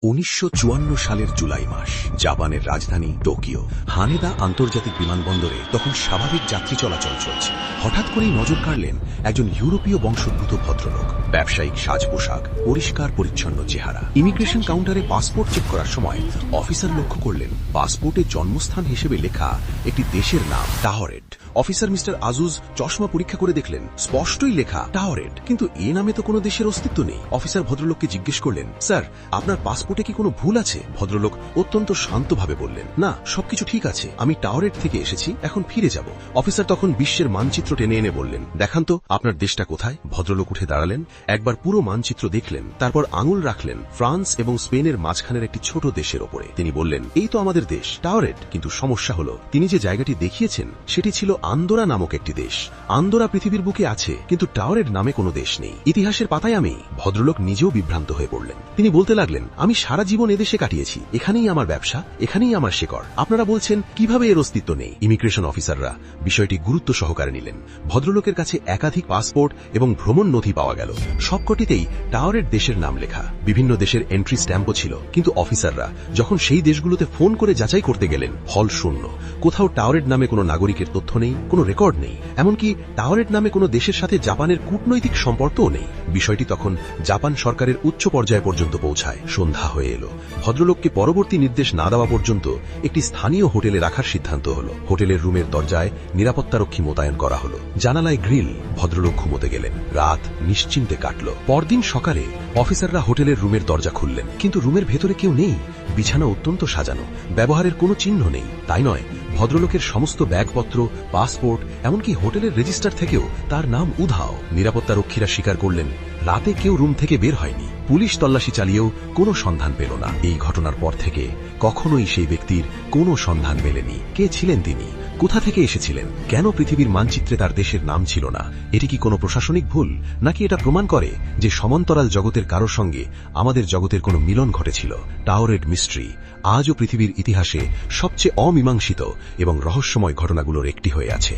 1954 সালের জুলাই মাস, জাপানের রাজধানী টোকিও। হানেদা আন্তর্জাতিক বিমানবন্দরে তখন স্বাভাবিক যাত্রী চলাচল চলছে। হঠাৎ করেই নজর কাড়লেন একজন ইউরোপীয় বংশোদ্ভূত ভদ্রলোক। ব্যবসায়িক সাজ পোশাক, পরিষ্কার পরিচ্ছন্ন চেহারা। ইমিগ্রেশন কাউন্টারে পাসপোর্ট চেক করার সময় অফিসার লক্ষ্য করলেন পাসপোর্টে জন্মস্থান হিসেবে লেখা একটি দেশের নাম টাহরেড। অফিসার মিস্টার আজুজ চশমা পরীক্ষা করে দেখলেন স্পষ্টই লেখা টাহরেড, কিন্তু এ নামে তো কোনো দেশের অস্তিত্ব নেই। অফিসার ভদ্রলোককে জিজ্ঞেস করলেন, স্যার, আপনার পাসপোর্টে কি কোনো ভুল আছে? ভদ্রলোক অত্যন্ত শান্তভাবে বললেন, না, সবকিছু ঠিক আছে, আমি টাওয়ারেড থেকে এসেছি, এখন ফিরে যাব। অফিসার তখন বিশ্বের মানচিত্র টেনে এনে বললেন, দেখান তো আপনার দেশটা কোথায়। ভদ্রলোক উঠে দাঁড়ালেন, একবার পুরো মানচিত্র দেখলেন, তারপর আঙুল রাখলেন ফ্রান্স এবং স্পেনের মাঝখানের একটি ছোট দেশের ওপরে। তিনি বললেন, এই তো আমাদের দেশ টাওয়ারেড। কিন্তু সমস্যা হলো, তিনি যে জায়গাটি দেখিয়েছেন সেটি ছিল আন্দোরা নামক একটি দেশ। আন্দোরা পৃথিবীর বুকে আছে, কিন্তু টাওয়ারেড নামে কোনো দেশ নেই। ইতিহাসের পাতায় আমি। ভদ্রলোক নিজেও বিভ্রান্ত হয়ে পড়লেন। তিনি বলতে লাগলেন, আমি সারা জীবন এদেশে কাটিয়েছি, এখানেই আমার ব্যবসা, এখানেই আমার শেকড়। আপনারা বলছেন কিভাবে এর অস্তিত্ব নেই? ইমিগ্রেশন অফিসাররা বিষয়টি গুরুত্ব সহকারে নিলেন। ভদ্রলোকের কাছে একাধিক পাসপোর্ট এবং ভ্রমণ নথি পাওয়া গেল। সবকটিতেই টাওয়ারেড দেশের নাম লেখা। বিভিন্ন দেশের এন্ট্রি স্ট্যাম্পও ছিল, কিন্তু অফিসাররা যখন সেই দেশগুলোতে ফোন করে যাচাই করতে গেলেন, ফল শূন্য। কোথাও টাওয়ারেড নামে কোনো নাগরিকের তথ্য নেই, কোনো রেকর্ড নেই। এমনকি টাওয়ারেড নামে কোনো দেশের সাথে জাপানের কূটনৈতিক সম্পর্কও নেই। বিষয়টি তখন জাপান সরকারের উচ্চ পর্যায় পর্যন্ত পৌঁছায়। সন্ধ্যা হয়ে এলো। ভদ্রলোককে পরবর্তী নির্দেশ না দেওয়া পর্যন্ত একটি স্থানীয় হোটেলে রাখার সিদ্ধান্ত হলো। হোটেলের রুমের দরজায় নিরাপত্তারক্ষী মোতায়েন করা হলো, জানালায় গ্রিল। ভদ্রলোক ঘুমোতে গেলেন। রাত নিশ্চিন্তে কাটল। পরদিন সকালে অফিসাররা হোটেলের রুমের দরজা খুললেন, কিন্তু রুমের ভেতরে কেউ নেই। বিছানা অত্যন্ত সাজানো, ব্যবহারের কোনো চিহ্ন নেই। তাই নয়, ভদ্রলোকের সমস্ত ব্যাগপত্র, পাসপোর্ট, এমনকি হোটেলের রেজিস্টার থেকেও তার নাম উধাও। নিরাপত্তারক্ষীরা স্বীকার করলেন, রাতে কেউ রুম থেকে বের হয়নি। পুলিশ তল্লাশি চালিয়েও কোনো সন্ধান পেল না। এই ঘটনার পর থেকে কখনোই সেই ব্যক্তির কোনো সন্ধান মেলেনি। কে ছিলেন তিনি? কোথা থেকে এসেছিলেন? কেন পৃথিবীর মানচিত্রে তার দেশের নাম ছিল না? এটি কি কোনো প্রশাসনিক ভুল, নাকি এটা প্রমাণ করে যে সমান্তরাল জগতের কারোর সঙ্গে আমাদের জগতের কোনো মিলন ঘটেছিল? টাওয়ারেড মিস্ট্রি আজও পৃথিবীর ইতিহাসে সবচেয়ে অমীমাংসিত এবং রহস্যময় ঘটনাগুলোর একটি হয়ে আছে।